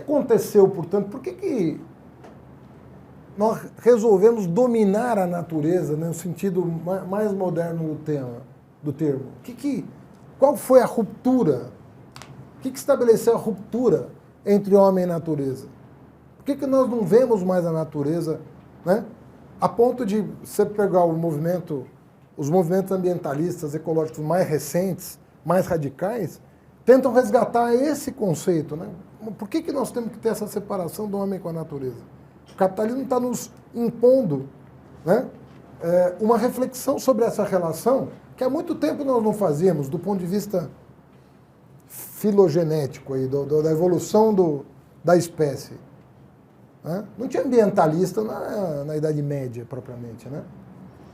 aconteceu, portanto? Por que nós resolvemos dominar a natureza, né, no sentido mais moderno do termo? Qual foi a ruptura? O que estabeleceu a ruptura entre homem e natureza? Por que nós não vemos mais a natureza, né, a ponto de você pegar os movimentos ambientalistas, ecológicos mais recentes, mais radicais, tentam resgatar esse conceito, né? Por que nós temos que ter essa separação do homem com a natureza? O capitalismo está nos impondo, né, uma reflexão sobre essa relação que há muito tempo nós não fazíamos, do ponto de vista filogenético, aí, da evolução da espécie. Né? Não tinha ambientalista na Idade Média, propriamente. Né?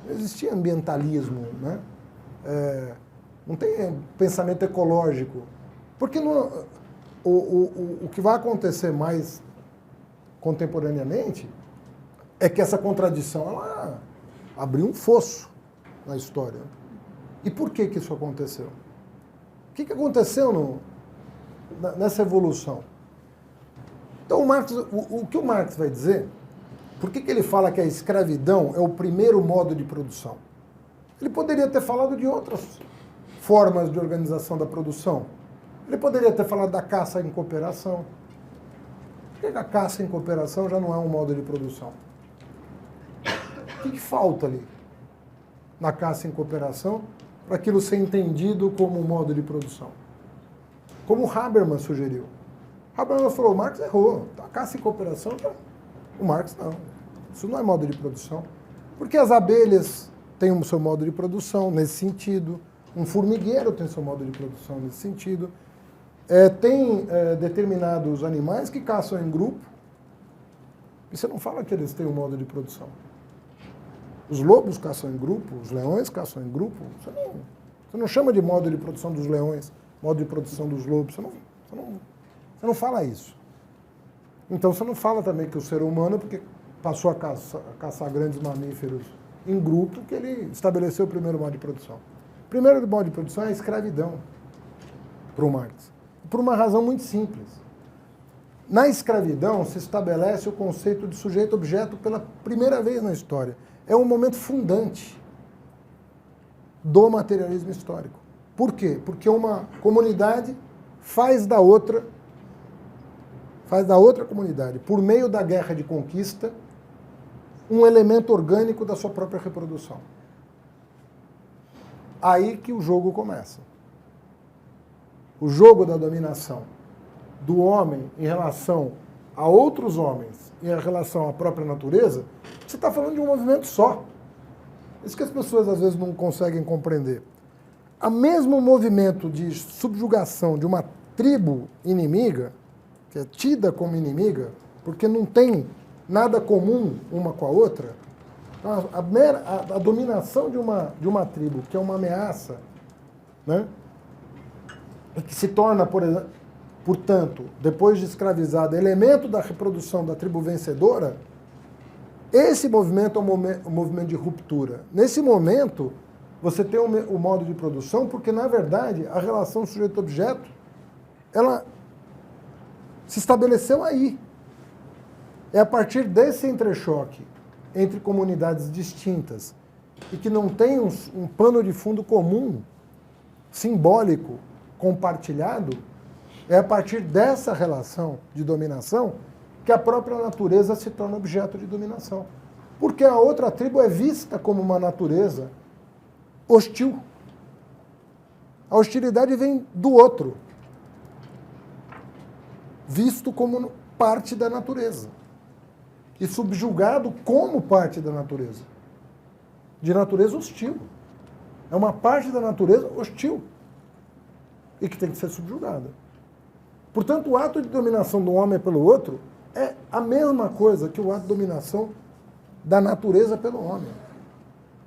Não existia ambientalismo. Né? Não tem pensamento ecológico. Porque o que vai acontecer mais contemporaneamente é que essa contradição ela abriu um fosso na história. E por que isso aconteceu? O que aconteceu nessa evolução? Então, o que o Marx vai dizer, por que ele fala que a escravidão é o primeiro modo de produção? Ele poderia ter falado de outras formas de organização da produção. Ele poderia ter falado da caça em cooperação. Por que a caça em cooperação já não é um modo de produção? O que falta ali na caça em cooperação para aquilo ser entendido como um modo de produção? Como Habermas sugeriu. Habermas falou, o Marx errou. A caça em cooperação, o Marx não. Isso não é modo de produção. Porque as abelhas têm o seu modo de produção nesse sentido. Um formigueiro tem seu modo de produção nesse sentido. Tem determinados animais que caçam em grupo. E você não fala que eles têm um modo de produção. Os lobos caçam em grupo, os leões caçam em grupo. Você não chama de modo de produção dos leões, modo de produção dos lobos. Você não fala isso. Então você não fala também que o ser humano, porque passou a caçar grandes mamíferos em grupo, que ele estabeleceu o primeiro modo de produção. O primeiro modo de produção é a escravidão, para o Marx. Por uma razão muito simples. Na escravidão se estabelece o conceito de sujeito-objeto pela primeira vez na história. É um momento fundante do materialismo histórico. Por quê? Porque uma comunidade faz da outra comunidade, por meio da guerra de conquista, um elemento orgânico da sua própria reprodução. Aí que o jogo começa. O jogo da dominação do homem em relação a outros homens, em relação à própria natureza, você está falando de um movimento só. Isso que as pessoas às vezes não conseguem compreender. O mesmo movimento de subjugação de uma tribo inimiga, que é tida como inimiga, porque não tem nada comum uma com a outra, a dominação de uma tribo, que é uma ameaça, né? E que se torna, portanto, depois de escravizada, elemento da reprodução da tribo vencedora, esse movimento é um movimento de ruptura. Nesse momento, você tem o modo de produção, porque, na verdade, a relação sujeito-objeto, ela se estabeleceu aí. É a partir desse entrechoque entre comunidades distintas e que não tem um pano de fundo comum, simbólico, compartilhado, é a partir dessa relação de dominação que a própria natureza se torna objeto de dominação. Porque a outra tribo é vista como uma natureza hostil. A hostilidade vem do outro, visto como parte da natureza e subjugado como parte da natureza, de natureza hostil. É uma parte da natureza hostil e que tem que ser subjugada. Portanto, o ato de dominação do homem pelo outro é a mesma coisa que o ato de dominação da natureza pelo homem.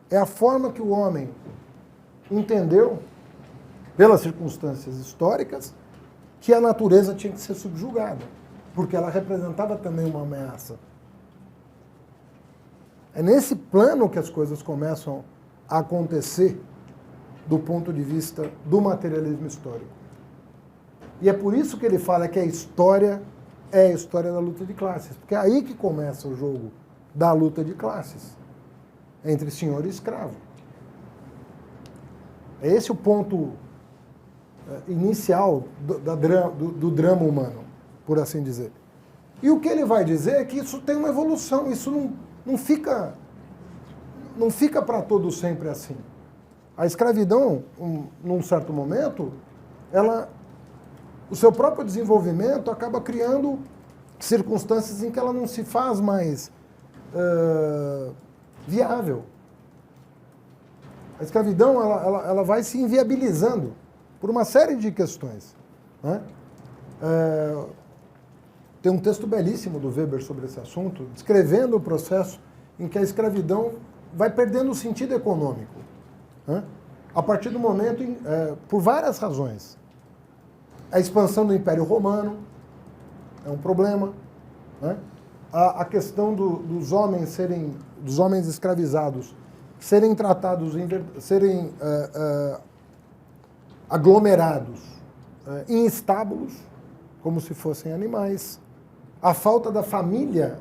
É a forma que o homem entendeu, pelas circunstâncias históricas, que a natureza tinha que ser subjugada, porque ela representava também uma ameaça. É nesse plano que as coisas começam a acontecer do ponto de vista do materialismo histórico. E é por isso que ele fala que a história é a história da luta de classes, porque é aí que começa o jogo da luta de classes, entre senhor e escravo. É esse o ponto inicial do drama humano, por assim dizer. E o que ele vai dizer é que isso tem uma evolução, isso não fica para todo sempre assim. A escravidão, num certo momento, o seu próprio desenvolvimento acaba criando circunstâncias em que ela não se faz mais viável. A escravidão ela vai se inviabilizando por uma série de questões, né? Tem um texto belíssimo do Weber sobre esse assunto, descrevendo o processo em que a escravidão vai perdendo o sentido econômico, né? A partir do momento, por várias razões. A expansão do Império Romano é um problema, né? A questão dos homens escravizados serem tratados, serem aglomerados em estábulos, como se fossem animais. A falta da família,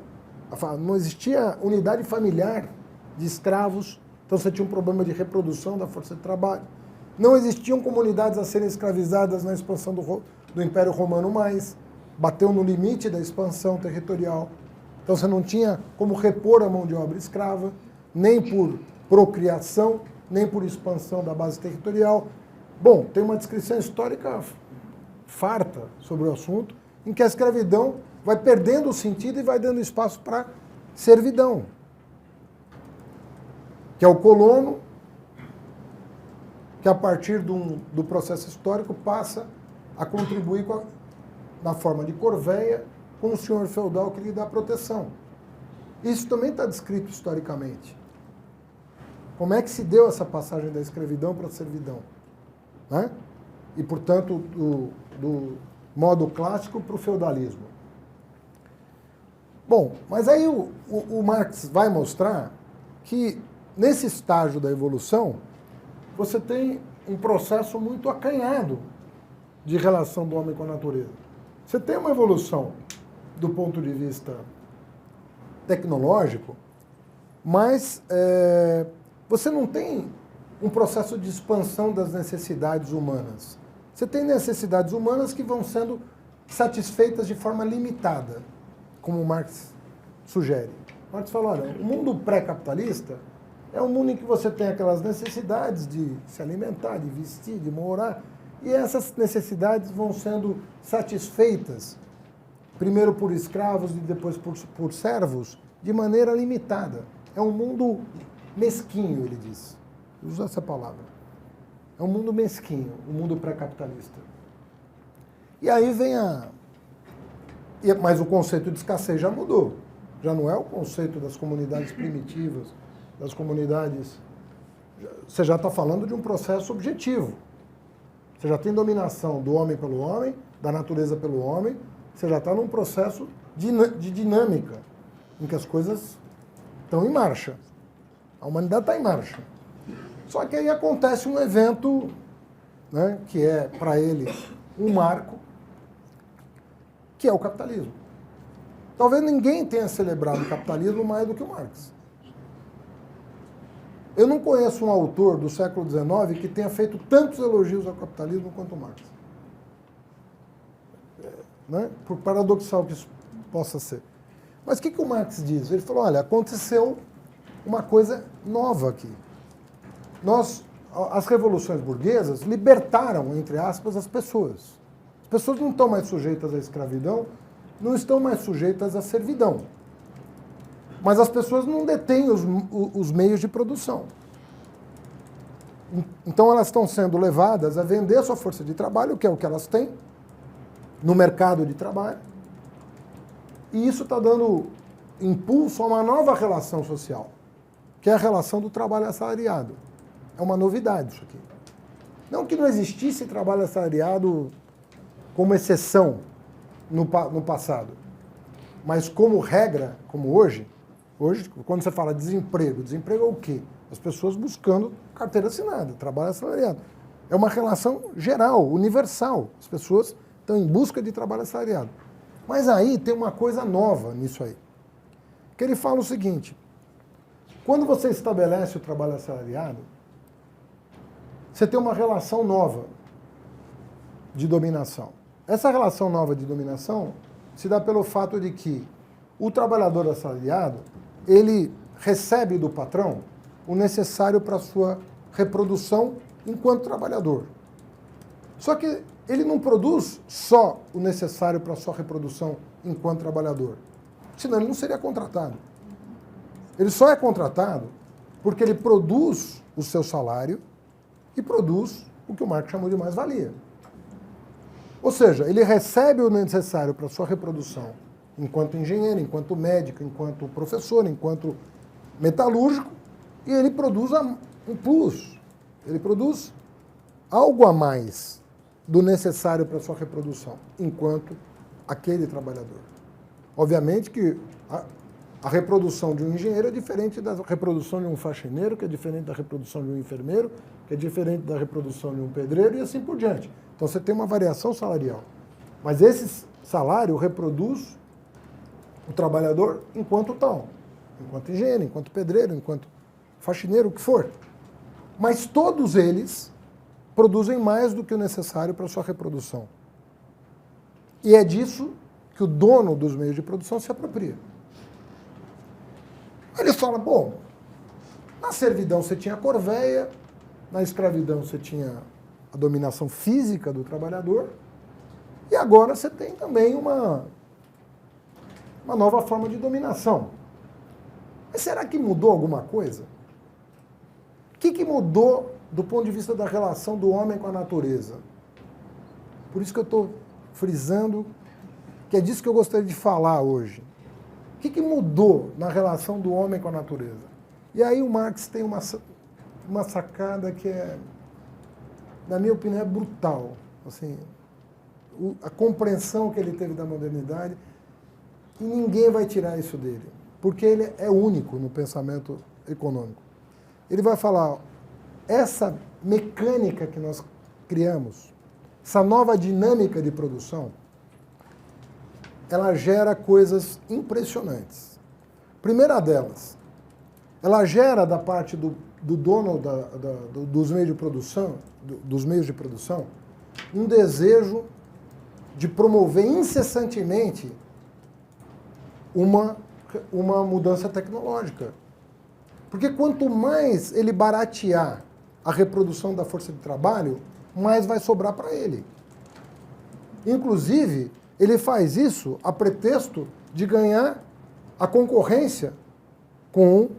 não existia unidade familiar de escravos, então você tinha um problema de reprodução da força de trabalho. Não existiam comunidades a serem escravizadas na expansão do Império Romano mais, bateu no limite da expansão territorial. Então você não tinha como repor a mão de obra escrava, nem por procriação, nem por expansão da base territorial. Bom, tem uma descrição histórica farta sobre o assunto, em que a escravidão vai perdendo o sentido e vai dando espaço para servidão, que é o colono, que a partir do processo histórico passa a contribuir na forma de corveia com o senhor feudal que lhe dá proteção. Isso também está descrito historicamente. Como é que se deu essa passagem da escravidão para a servidão, né? E, portanto, do modo clássico para o feudalismo. Bom, mas aí o Marx vai mostrar que, nesse estágio da evolução, você tem um processo muito acanhado de relação do homem com a natureza. Você tem uma evolução do ponto de vista tecnológico, mas você não tem um processo de expansão das necessidades humanas. Você tem necessidades humanas que vão sendo satisfeitas de forma limitada, como Marx sugere. Marx fala, olha, o mundo pré-capitalista é um mundo em que você tem aquelas necessidades de se alimentar, de vestir, de morar, e essas necessidades vão sendo satisfeitas, primeiro por escravos e depois por servos, de maneira limitada. É um mundo mesquinho, ele diz. Usa essa palavra. É um mundo mesquinho, o mundo pré-capitalista. E aí vem mas o conceito de escassez já mudou. Já não é o conceito das comunidades primitivas, das comunidades... Você já está falando de um processo objetivo. Você já tem dominação do homem pelo homem, da natureza pelo homem. Você já está num processo de dinâmica, em que as coisas estão em marcha. A humanidade está em marcha. Só que aí acontece um evento, né, que é, para ele, um marco, que é o capitalismo. Talvez ninguém tenha celebrado o capitalismo mais do que o Marx. Eu não conheço um autor do século XIX que tenha feito tantos elogios ao capitalismo quanto o Marx. Né? Por paradoxal que isso possa ser. Mas o que o Marx diz? Ele falou, olha, aconteceu uma coisa nova aqui. As revoluções burguesas libertaram, entre aspas, as pessoas. As pessoas não estão mais sujeitas à escravidão, não estão mais sujeitas à servidão. Mas as pessoas não detêm os meios de produção. Então elas estão sendo levadas a vender sua força de trabalho, que é o que elas têm, no mercado de trabalho. E isso está dando impulso a uma nova relação social, que é a relação do trabalho assalariado. É uma novidade isso aqui. Não que não existisse trabalho assalariado como exceção no passado, mas como regra, como hoje, quando você fala desemprego é o quê? As pessoas buscando carteira assinada, trabalho assalariado. É uma relação geral, universal. As pessoas estão em busca de trabalho assalariado. Mas aí tem uma coisa nova nisso aí. Que ele fala o seguinte, quando você estabelece o trabalho assalariado, você tem uma relação nova de dominação. Essa relação nova de dominação se dá pelo fato de que o trabalhador assalariado, ele recebe do patrão o necessário para a sua reprodução enquanto trabalhador. Só que ele não produz só o necessário para a sua reprodução enquanto trabalhador, senão ele não seria contratado. Ele só é contratado porque ele produz o seu salário e produz o que o Marx chamou de mais-valia. Ou seja, ele recebe o necessário para a sua reprodução enquanto engenheiro, enquanto médico, enquanto professor, enquanto metalúrgico, e ele produz um plus. Ele produz algo a mais do necessário para a sua reprodução, enquanto aquele trabalhador. Obviamente que a reprodução de um engenheiro é diferente da reprodução de um faxineiro, que é diferente da reprodução de um enfermeiro, que é diferente da reprodução de um pedreiro e assim por diante. Então você tem uma variação salarial. Mas esse salário reproduz o trabalhador enquanto tal, enquanto engenheiro, enquanto pedreiro, enquanto faxineiro, o que for. Mas todos eles produzem mais do que o necessário para a sua reprodução. E é disso que o dono dos meios de produção se apropria. Ele fala, bom, na servidão você tinha a corveia, na escravidão você tinha a dominação física do trabalhador, e agora você tem também uma nova forma de dominação. Mas será que mudou alguma coisa? O que mudou do ponto de vista da relação do homem com a natureza? Por isso que eu estou frisando que é disso que eu gostaria de falar hoje. O que mudou na relação do homem com a natureza? E aí o Marx tem uma sacada que é, na minha opinião, é brutal. Assim, a compreensão que ele teve da modernidade, e ninguém vai tirar isso dele, porque ele é único no pensamento econômico. Ele vai falar, essa mecânica que nós criamos, essa nova dinâmica de produção, ela gera coisas impressionantes. Primeira delas, ela gera da parte do dono dos meios de produção, um desejo de promover incessantemente uma mudança tecnológica. Porque quanto mais ele baratear a reprodução da força de trabalho, mais vai sobrar para ele. Inclusive, ele faz isso a pretexto de ganhar a concorrência com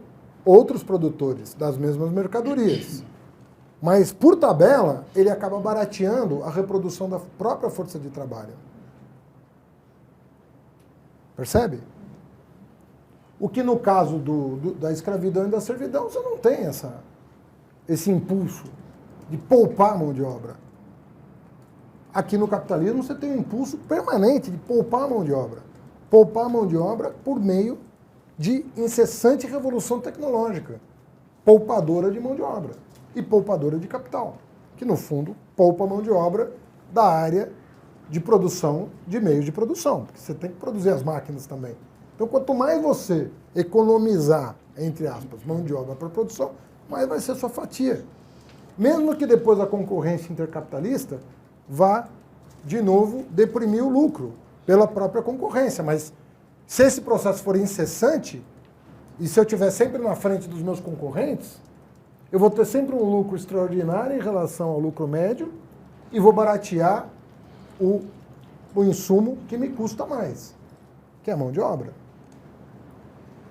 outros produtores das mesmas mercadorias. Mas, por tabela, ele acaba barateando a reprodução da própria força de trabalho. Percebe? O que no caso da escravidão e da servidão, você não tem esse impulso de poupar a mão de obra. Aqui no capitalismo você tem um impulso permanente de poupar a mão de obra. Poupar a mão de obra por meio de incessante revolução tecnológica, poupadora de mão de obra e poupadora de capital, que no fundo poupa a mão de obra da área de produção de meios de produção, porque você tem que produzir as máquinas também. Então, quanto mais você economizar, entre aspas, mão de obra para produção, mais vai ser a sua fatia. Mesmo que depois a concorrência intercapitalista vá, de novo, deprimir o lucro pela própria concorrência. Mas se esse processo for incessante, e se eu estiver sempre na frente dos meus concorrentes, eu vou ter sempre um lucro extraordinário em relação ao lucro médio e vou baratear o insumo que me custa mais, que é a mão de obra.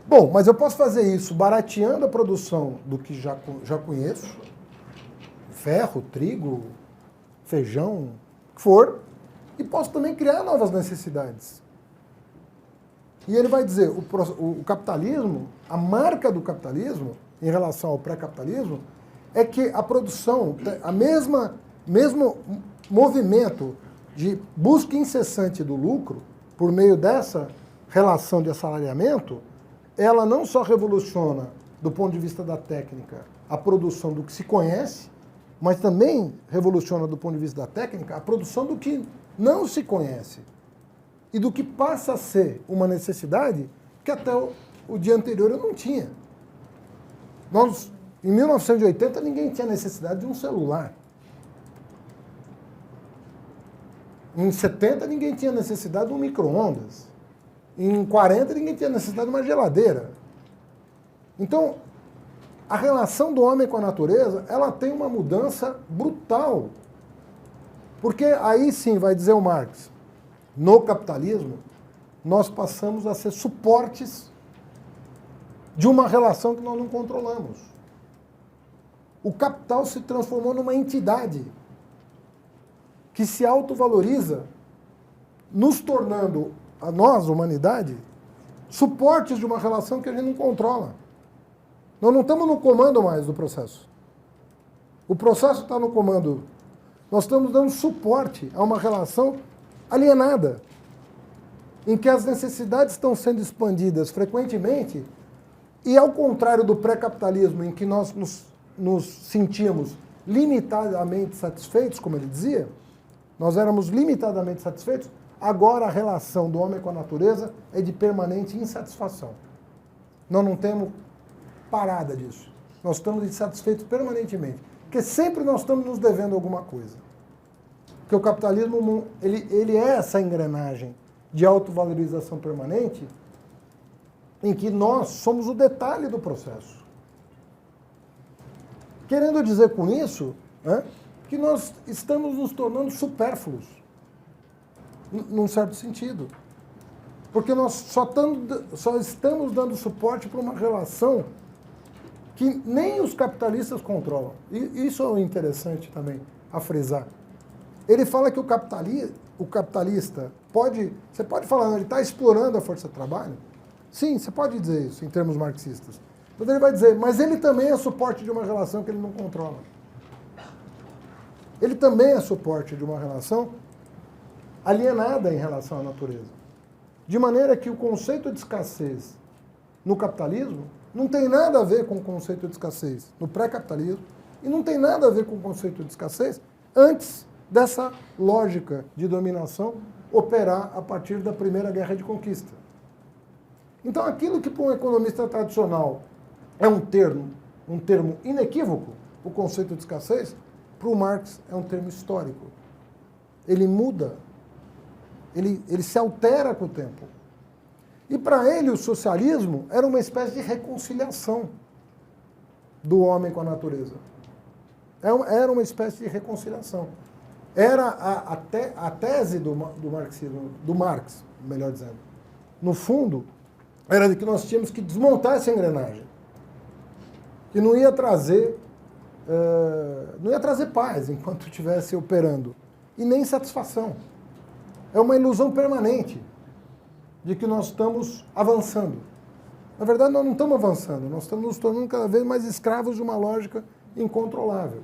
Bom, mas eu posso fazer isso barateando a produção do que já conheço, ferro, trigo, feijão, o que for, e posso também criar novas necessidades. E ele vai dizer, o capitalismo, a marca do capitalismo, em relação ao pré-capitalismo, é que a produção, mesmo movimento de busca incessante do lucro, por meio dessa relação de assalariamento, ela não só revoluciona, do ponto de vista da técnica, a produção do que se conhece, mas também revoluciona, do ponto de vista da técnica, a produção do que não se conhece. e do que passa a ser uma necessidade que até o dia anterior eu não tinha. Em 1980, ninguém tinha necessidade de um celular. Em 70, ninguém tinha necessidade de um micro-ondas. Em 40, ninguém tinha necessidade de uma geladeira. Então, a relação do homem com a natureza, ela tem uma mudança brutal. Porque aí sim, vai dizer o Marx, no capitalismo, nós passamos a ser suportes de uma relação que nós não controlamos. O capital se transformou numa entidade que se autovaloriza, nos tornando, a nós, humanidade, suportes de uma relação que a gente não controla. Nós não estamos no comando mais do processo. O processo está no comando. Nós estamos dando suporte a uma relação alienada, em que as necessidades estão sendo expandidas frequentemente, e ao contrário do pré-capitalismo, em que nós nos sentíamos limitadamente satisfeitos, como ele dizia, nós éramos limitadamente satisfeitos, agora a relação do homem com a natureza é de permanente insatisfação. Nós não temos parada disso. Nós estamos insatisfeitos permanentemente, porque sempre nós estamos nos devendo alguma coisa. Porque o capitalismo, ele é essa engrenagem de autovalorização permanente, em que nós somos o detalhe do processo. Querendo dizer com isso, né, que nós estamos nos tornando supérfluos, num certo sentido. Porque nós só estamos dando suporte para uma relação que nem os capitalistas controlam. E isso é interessante também a frisar. Ele fala que o capitalista pode... Você pode falar, ele está explorando a força de trabalho? Sim, você pode dizer isso em termos marxistas. Mas ele vai dizer, mas ele também é suporte de uma relação que ele não controla. Ele também é suporte de uma relação alienada em relação à natureza. De maneira que o conceito de escassez no capitalismo não tem nada a ver com o conceito de escassez no pré-capitalismo e não tem nada a ver com o conceito de escassez antes dessa lógica de dominação operar a partir da Primeira Guerra de Conquista. Então, aquilo que para um economista tradicional é um termo inequívoco, o conceito de escassez, para o Marx é um termo histórico. Ele muda, ele se altera com o tempo. E para ele o socialismo era uma espécie de reconciliação do homem com a natureza. Era uma espécie de reconciliação. Era a tese do marxismo, do Marx, melhor dizendo. No fundo, era de que nós tínhamos que desmontar essa engrenagem. Que não ia trazer paz enquanto estivesse operando. E nem satisfação. É uma ilusão permanente de que nós estamos avançando. Na verdade, nós não estamos avançando, nós estamos nos tornando cada vez mais escravos de uma lógica incontrolável.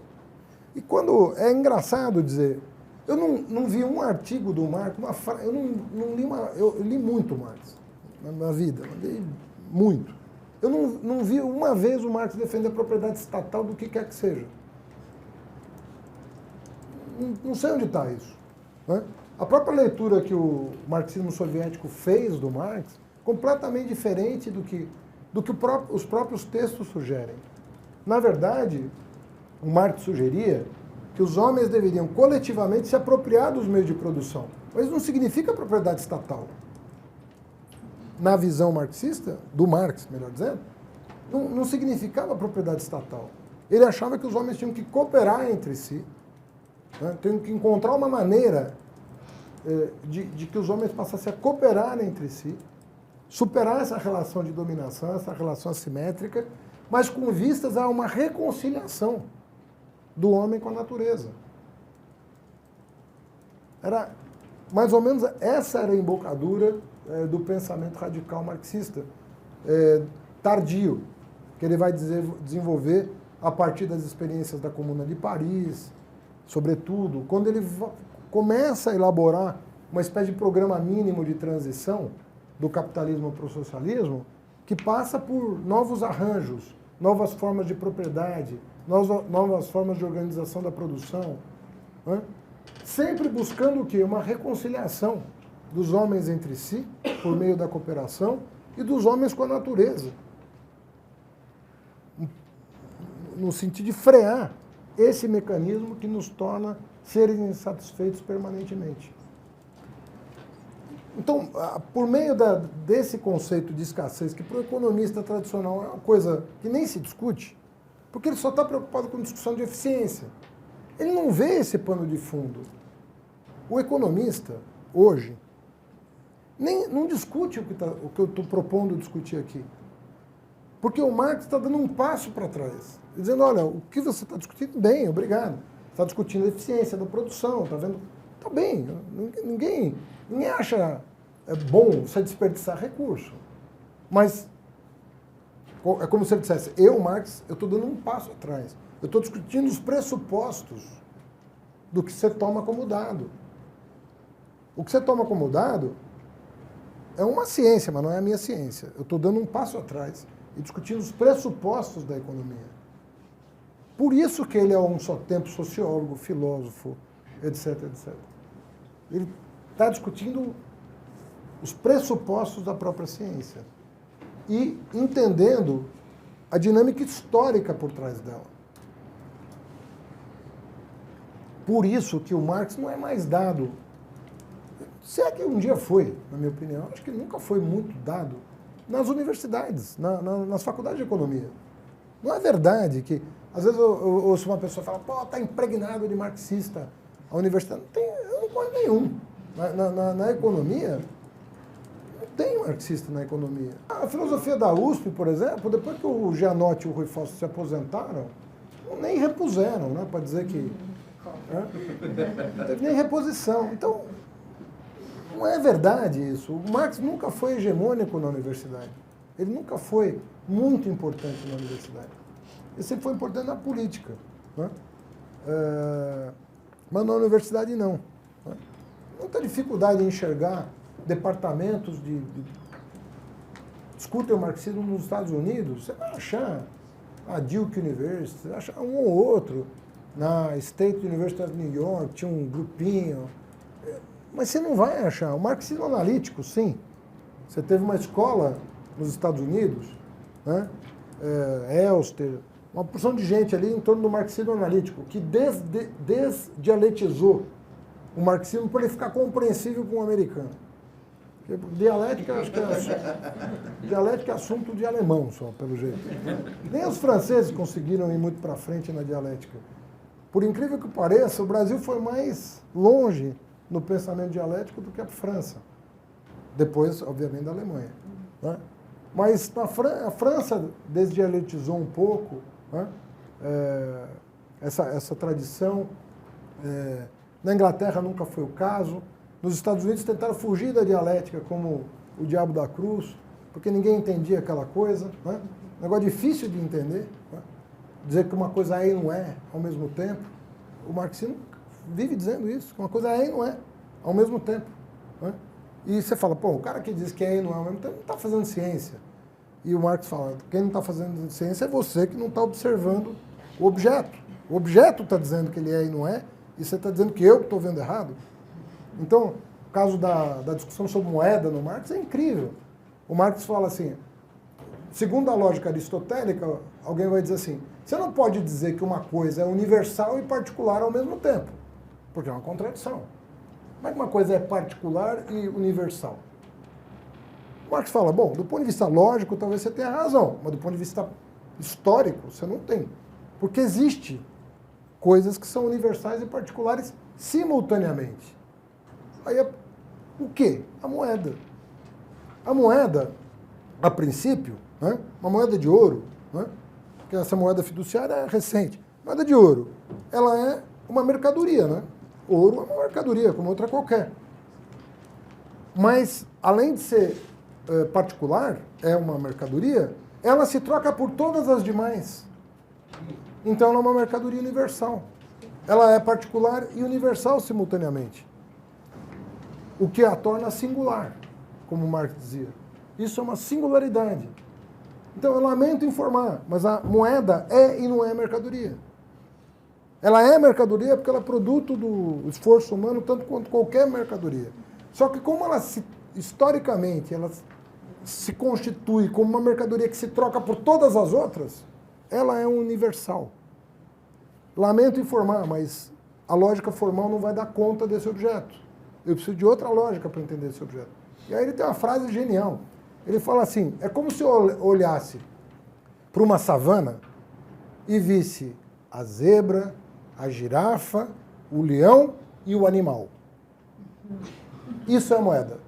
E quando é engraçado dizer, eu não vi um artigo do Marx, eu li muito Marx na vida, eu li muito. Eu não vi uma vez o Marx defender a propriedade estatal do que quer que seja. Não sei onde está isso. Né? A própria leitura que o marxismo soviético fez do Marx, completamente diferente do que os próprios textos sugerem. Na verdade, o Marx sugeria que os homens deveriam coletivamente se apropriar dos meios de produção. Mas isso não significa propriedade estatal. Na visão marxista, do Marx, melhor dizendo, não significava propriedade estatal. Ele achava que os homens tinham que cooperar entre si, né? Tinham que encontrar uma maneira de que os homens passassem a cooperar entre si, superar essa relação de dominação, essa relação assimétrica, mas com vistas a uma reconciliação do homem com a natureza. Era mais ou menos essa era a embocadura do pensamento radical marxista, tardio, que ele vai desenvolver a partir das experiências da Comuna de Paris, sobretudo, quando ele começa a elaborar uma espécie de programa mínimo de transição do capitalismo para o socialismo, que passa por novos arranjos, novas formas de propriedade, novas formas de organização da produção, né? Sempre buscando o quê? Uma reconciliação dos homens entre si, por meio da cooperação, e dos homens com a natureza. No sentido de frear esse mecanismo que nos torna seres insatisfeitos permanentemente. Então, por meio desse conceito de escassez, que para o economista tradicional é uma coisa que nem se discute, porque ele só está preocupado com discussão de eficiência. Ele não vê esse pano de fundo. O economista, hoje, não discute o que eu estou propondo discutir aqui. Porque o Marx está dando um passo para trás, dizendo, olha, o que você está discutindo, bem, obrigado. Está discutindo a eficiência da produção, está vendo? Está bem, ninguém acha bom você desperdiçar recurso. Mas é como se ele dissesse, Marx, eu estou dando um passo atrás. Eu estou discutindo os pressupostos do que você toma como dado. O que você toma como dado é uma ciência, mas não é a minha ciência. Eu estou dando um passo atrás e discutindo os pressupostos da economia. Por isso que ele é um só tempo sociólogo, filósofo, etc, etc. Ele está discutindo os pressupostos da própria ciência e entendendo a dinâmica histórica por trás dela. Por isso que o Marx não é mais dado, se é que um dia foi, na minha opinião, acho que nunca foi muito dado nas universidades, nas faculdades de economia. Não é verdade que, às vezes eu ouço uma pessoa falar, pô, está impregnado de marxista a universidade. Eu não conheço nenhum. Na economia, não tem marxista na economia. A filosofia da USP, por exemplo, depois que o Gianotti e o Rui Fausto se aposentaram, nem repuseram, né, para dizer que... Não teve nem reposição. Então, não é verdade isso. O Marx nunca foi hegemônico na universidade. Ele nunca foi muito importante na universidade. Ele sempre foi importante na política. Né? Mas na universidade não. Né? Muita dificuldade em enxergar departamentos discutem o marxismo nos Estados Unidos. Você vai achar a Duke University, você vai achar um ou outro. Na State University of New York tinha um grupinho. Mas você não vai achar. O marxismo analítico, sim. Você teve uma escola nos Estados Unidos, né? Elster, uma porção de gente ali em torno do marxismo analítico, que desdialetizou o marxismo para ele ficar compreensível com o americano. Dialética, acho que dialética é assunto de alemão só, pelo jeito. Nem os franceses conseguiram ir muito para frente na dialética. Por incrível que pareça, o Brasil foi mais longe no pensamento dialético do que a França. Depois, obviamente, da Alemanha. Né? Mas a França desdialetizou um pouco, né? Essa tradição. Na Inglaterra nunca foi o caso. Nos Estados Unidos tentaram fugir da dialética como o diabo da cruz, porque ninguém entendia aquela coisa. Né? Um negócio difícil de entender. Né? Dizer que uma coisa é e não é ao mesmo tempo. O marxismo vive dizendo isso, que uma coisa é e não é ao mesmo tempo. Né? E você fala, pô, o cara que diz que é e não é ao mesmo tempo não está fazendo ciência. E o Marx fala, quem não está fazendo ciência é você que não está observando o objeto. O objeto está dizendo que ele é e não é, e você está dizendo que eu estou vendo errado. Então, o caso da discussão sobre moeda no Marx é incrível. O Marx fala assim, segundo a lógica aristotélica, alguém vai dizer assim, você não pode dizer que uma coisa é universal e particular ao mesmo tempo, porque é uma contradição. Como é que uma coisa é particular e universal? O Marx fala, bom, do ponto de vista lógico, talvez você tenha razão, mas do ponto de vista histórico, você não tem. Porque existe coisas que são universais e particulares simultaneamente. Aí, o quê? A moeda. A moeda, a princípio, né, uma moeda de ouro, né, que essa moeda fiduciária é recente, moeda de ouro, ela é uma mercadoria, né? Ouro é uma mercadoria, como outra qualquer. Mas, além de ser particular, é uma mercadoria, ela se troca por todas as demais. Então, ela é uma mercadoria universal. Ela é particular e universal simultaneamente. O que a torna singular, como Marx dizia. Isso é uma singularidade. Então, eu lamento informar, mas a moeda é e não é mercadoria. Ela é mercadoria porque ela é produto do esforço humano, tanto quanto qualquer mercadoria. Só que como ela historicamente, ela se constitui como uma mercadoria que se troca por todas as outras, ela é universal. Lamento informar, mas a lógica formal não vai dar conta desse objeto. Eu preciso de outra lógica para entender esse objeto. E aí ele tem uma frase genial. Ele fala assim, é como se eu olhasse para uma savana e visse a zebra, a girafa, o leão e o animal. Isso é a moeda,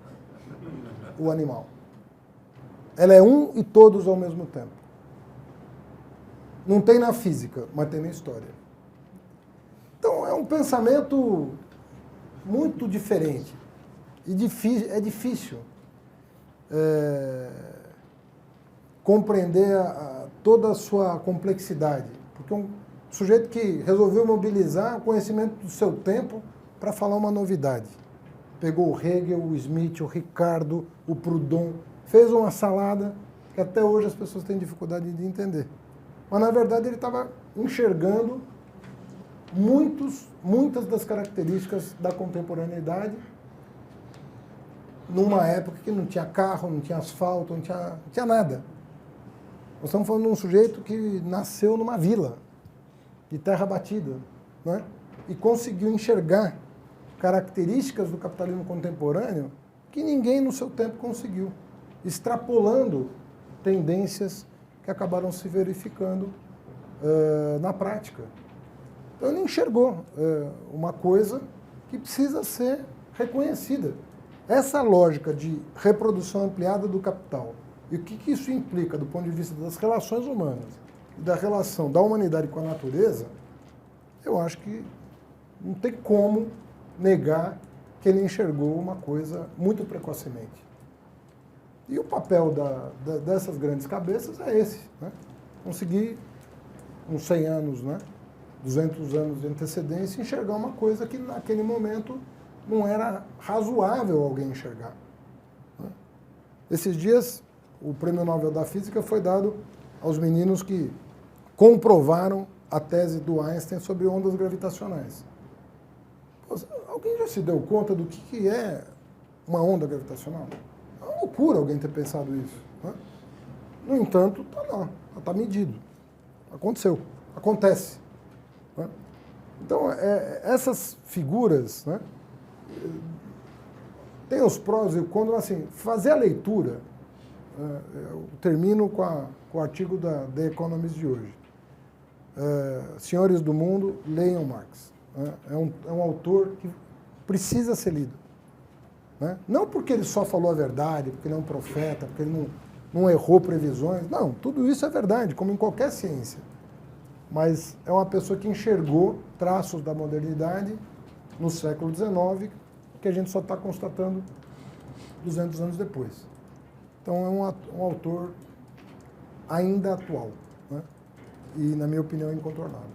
o animal. Ela é um e todos ao mesmo tempo. Não tem na física, mas tem na história. Então é um pensamento muito diferente. E é difícil compreender toda a sua complexidade. Porque um sujeito que resolveu mobilizar o conhecimento do seu tempo para falar uma novidade. Pegou o Hegel, o Smith, o Ricardo, o Proudhon, fez uma salada que até hoje as pessoas têm dificuldade de entender. Mas, na verdade, ele estava enxergando muitas das características da contemporaneidade numa época que não tinha carro, não tinha asfalto, não tinha nada. Nós estamos falando de um sujeito que nasceu numa vila de terra batida, né? E conseguiu enxergar características do capitalismo contemporâneo que ninguém no seu tempo conseguiu, extrapolando tendências que acabaram se verificando na prática. Então ele enxergou uma coisa que precisa ser reconhecida. Essa lógica de reprodução ampliada do capital, e o que isso implica do ponto de vista das relações humanas e da relação da humanidade com a natureza, eu acho que não tem como negar que ele enxergou uma coisa muito precocemente. E o papel dessas grandes cabeças é esse, né? Conseguir, uns 100 anos, né? 200 anos de antecedência, enxergar uma coisa que naquele momento não era razoável alguém enxergar, né? Esses dias, o Prêmio Nobel da Física foi dado aos meninos que comprovaram a tese do Einstein sobre ondas gravitacionais. Alguém já se deu conta do que é uma onda gravitacional? É uma loucura alguém ter pensado isso, né? No entanto, está lá, está medido. Aconteceu, acontece, né? Então, essas figuras, né, tem os prós e os contras, assim, fazer a leitura, eu termino com o artigo da The Economist de hoje. Senhores do mundo, leiam Marx. É um autor que precisa ser lido, né? Não porque ele só falou a verdade, porque ele é um profeta, porque ele não errou previsões. Não, tudo isso é verdade, como em qualquer ciência. Mas é uma pessoa que enxergou traços da modernidade no século XIX, que a gente só está constatando 200 anos depois. Então é um autor ainda atual, né? E, na minha opinião, incontornável.